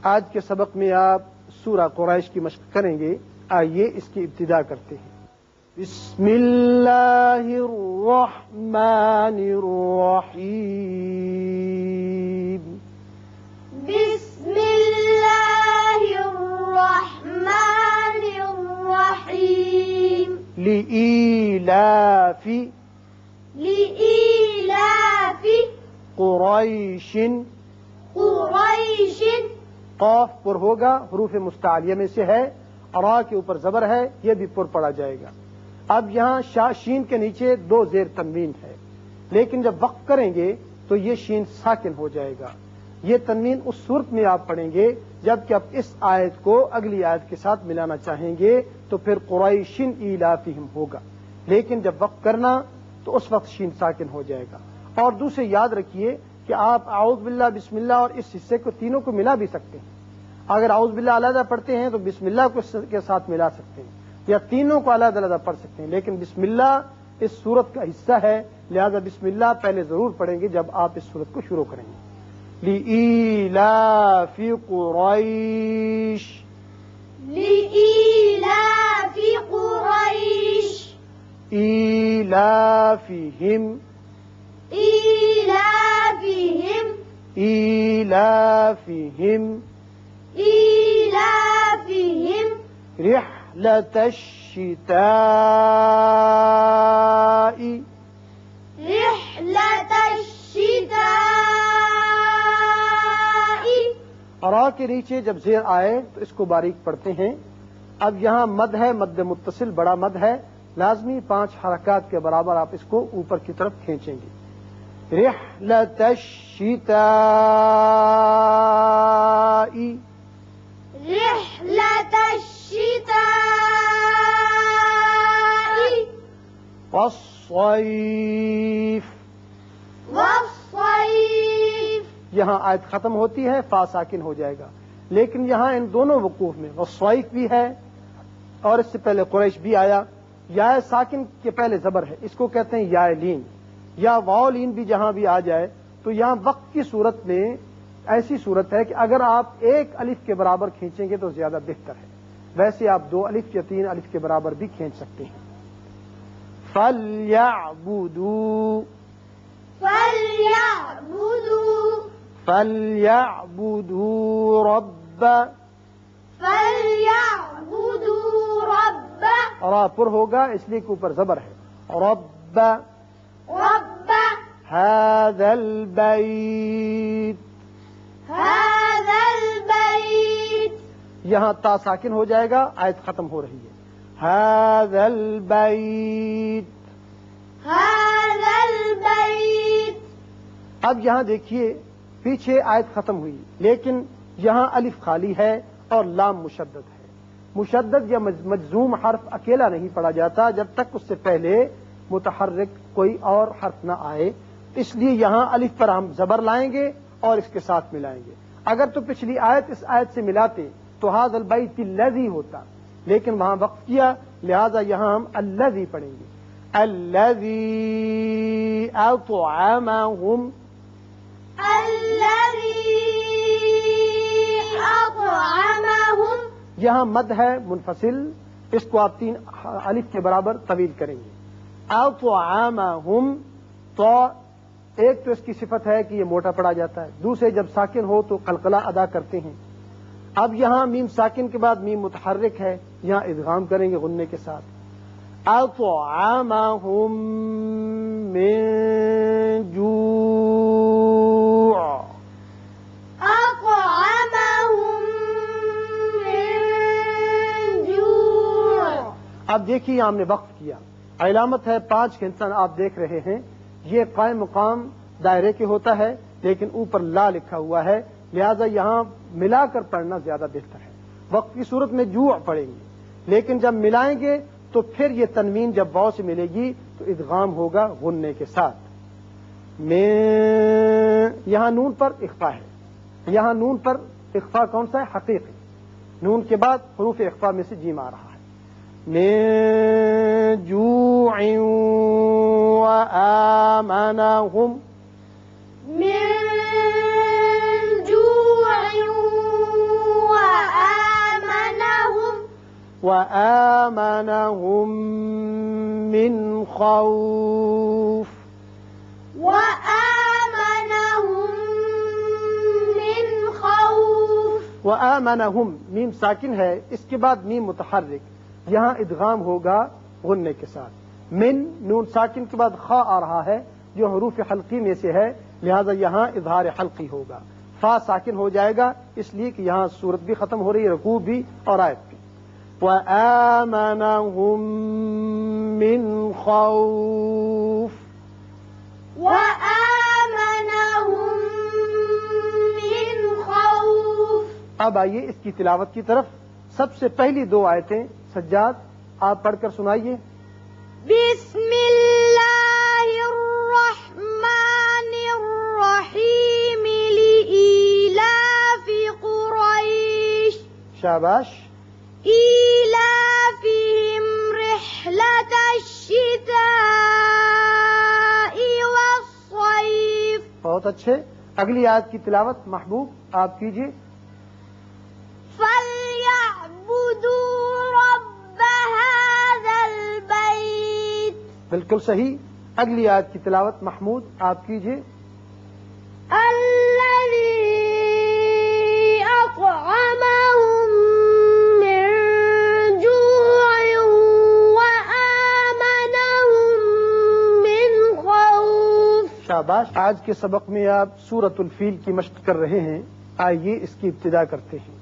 آج کے سبق میں آپ سورہ قریش کی مشق کریں گے. آئیے اس کی ابتدا کرتے ہیں. بسم اللہ الرحمن الرحیم. بسم اللہ الرحمن الرحیم. لإیلاف قریش. قریش. قاف پر ہوگا، حروف مستعلیہ میں سے ہے. را کے اوپر زبر ہے، یہ بھی پر پڑا جائے گا. اب یہاں شین کے نیچے دو زیر تنوین ہے، لیکن جب وقف کریں گے تو یہ شین ساکن ہو جائے گا. یہ تنوین اس صورت میں آپ پڑھیں گے جبکہ آپ اس آیت کو اگلی آیت کے ساتھ ملانا چاہیں گے تو پھر قریشن ایلافہم ہوگا، لیکن جب وقف کرنا تو اس وقت شین ساکن ہو جائے گا. اور دوسرے یاد رکھیے کہ آپ اعوذ باللہ بسم اللہ اور اس حصے کو تینوں کو ملا بھی سکتے ہیں. اگر اعوذ باللہ علیحدہ پڑھتے ہیں تو بسم اللہ کو کے ساتھ ملا سکتے ہیں، یا تینوں کو علیحدہ علیحدہ پڑھ سکتے ہیں، لیکن بسم اللہ اس سورت کا حصہ ہے، لہذا بسم اللہ پہلے ضرور پڑھیں گے جب آپ اس سورت کو شروع کریں گے. لإیلاف قریش. لإیلاف قریش. ایلافہم. ایلافہم. ایلافہم ایلافہم. رحلة الشتاء. رحلة الشتاء. را کے نیچے جب زیر آئے تو اس کو باریک پڑھتے ہیں. اب یہاں مد ہے، مد متصل بڑا مد ہے، لازمی 5 حرکات کے برابر آپ اس کو اوپر کی طرف کھینچیں گے. رحلة الشتاء. رحلة الشتاء. والصيف. والصيف. یہاں آیت ختم ہوتی ہے، فا ساکن ہو جائے گا، لیکن یہاں ان دونوں وقوف میں والصيف بھی ہے اور اس سے پہلے قریش بھی آیا. یا ساکن کے پہلے زبر ہے، اس کو کہتے ہیں یا لین، یا واو لین بھی جہاں بھی آ جائے تو یہاں وقت کی صورت میں ایسی صورت ہے کہ اگر آپ 1 الف کے برابر کھینچیں گے تو زیادہ بہتر ہے، ویسے آپ 2 الف یا 3 الف کے برابر بھی کھینچ سکتے ہیں. فَلْيَعْبُدُوا. فَلْيَعْبُدُوا. فَلْيَعْبُدُوا رَبَّ. فَلْيَعْبُدُوا رَبَّ. را پر ہوگا اس لیے کہ اوپر زبر ہے. رَبَّ رَبَّ هَذَا الْبَيْتِ. هَذَا الْبَيْتِ. یہاں تا ساکن ہو جائے گا، آیت ختم ہو رہی ہے. هَذَا الْبَيْتِ. هَذَا الْبَيْتِ. اب یہاں دیکھیے پیچھے آیت ختم ہوئی لیکن یہاں الف خالی ہے اور لام مشدد ہے. مشدد یا مجزوم حرف اکیلا نہیں پڑھا جاتا جب تک اس سے پہلے متحرک کوئی اور حرف نہ آئے، اس لیے یہاں الف پر ہم زبر لائیں گے اور اس کے ساتھ ملائیں گے. اگر تو پچھلی آیت اس آیت سے ملاتے تو ھذا البیت الذی ہوتا، لیکن وہاں وقف کیا لہذا یہاں ہم الذی پڑھیں گے. الذی اطعمہم. الذی اطعمہم. یہاں مد ہے منفصل، اس کو آپ 3 الف کے برابر طویل کریں گے. اطعمہم. تو ایک تو اس کی صفت ہے کہ یہ موٹا پڑا جاتا ہے، دوسرے جب ساکن ہو تو قلقلہ ادا کرتے ہیں. اب یہاں میم ساکن کے بعد میم متحرک ہے، یہاں ادغام کریں گے غنے کے ساتھ. اطعمہم من جوع. اطعمہم من جوع. اب دیکھیے ہم نے وقف کیا، علامت ہے 5 کے انسان آپ دیکھ رہے ہیں، یہ قائم مقام دائرے کے ہوتا ہے لیکن اوپر لا لکھا ہوا ہے، لہذا یہاں ملا کر پڑھنا زیادہ بہتر ہے. وقت کی صورت میں جوع پڑھیں گے، لیکن جب ملائیں گے تو پھر یہ تنوین جب واو سے ملے گی تو ادغام ہوگا غنے کے ساتھ. میں یہاں نون پر اخفا ہے، یہاں نون پر اخفا کون سا ہے؟ حقیقی. نون کے بعد حروف اخفا میں سے جیم آ رہا ہے. من جوع وآمنهم. من جوع وآمنهم من خوف. وآمنهم من خوف. وآمنهم میم ساکن ہے، اس کے بعد میم متحرک، یہاں ادغام ہوگا غننے کے ساتھ. من نون ساکن کے بعد خا آ رہا ہے جو حروف حلقی میں سے ہے، لہذا یہاں اظہار حلقی ہوگا. فا ساکن ہو جائے گا اس لیے کہ یہاں صورت بھی ختم ہو رہی ہے، رکوع بھی اور آیت بھی. وآمنهم من خوف. وآمنهم من خوف. اب آئیے اس کی تلاوت کی طرف. سب سے پہلی دو آیتیں سجاد آپ پڑھ کر سنائیے. بسم اللہ الرحمن الرحیم لإیلاف قریش. شاباش. إيلافهم رحلة الشتاء والصيف. بہت اچھے. اگلی آیت کی تلاوت محبوب آپ کیجیے. فليعبدوا رب هذا البيت. بالکل صحیح. اگلی آیت کی تلاوت محمود آپ کیجیے. الذي أطعمهم من جوع وآمنهم من خوف. شاباش. آج کے سبق میں آپ سورۃ الفیل کی مشق کر رہے ہیں. آئیے اس کی ابتدا کرتے ہیں.